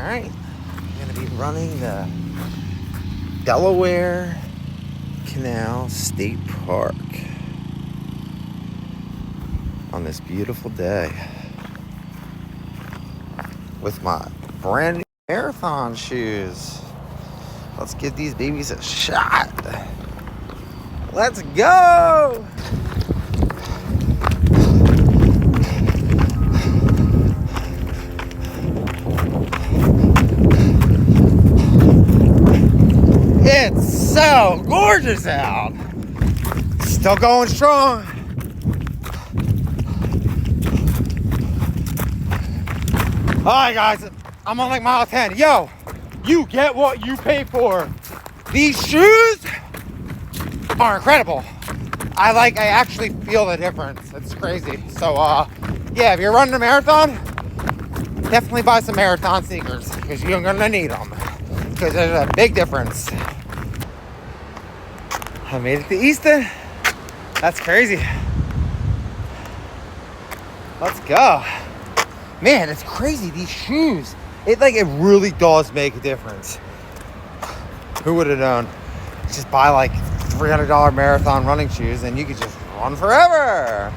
Alright, I'm going to be running the Delaware Canal State Park on this beautiful day with my brand new marathon shoes. Let's give these babies a shot. Let's go! It's so gorgeous out. Still going strong. Alright guys, I'm on like mile 10. Yo, you get what you pay for. These shoes are incredible. I actually feel the difference. It's crazy. So yeah, if you're running a marathon, definitely buy some marathon sneakers because you're gonna need them. Because there's a big difference. I made it to Easton. That's crazy. Let's go. Man, it's crazy. These shoes, it really does make a difference. Who would have known? Just buy like $300 marathon running shoes and you could just run forever.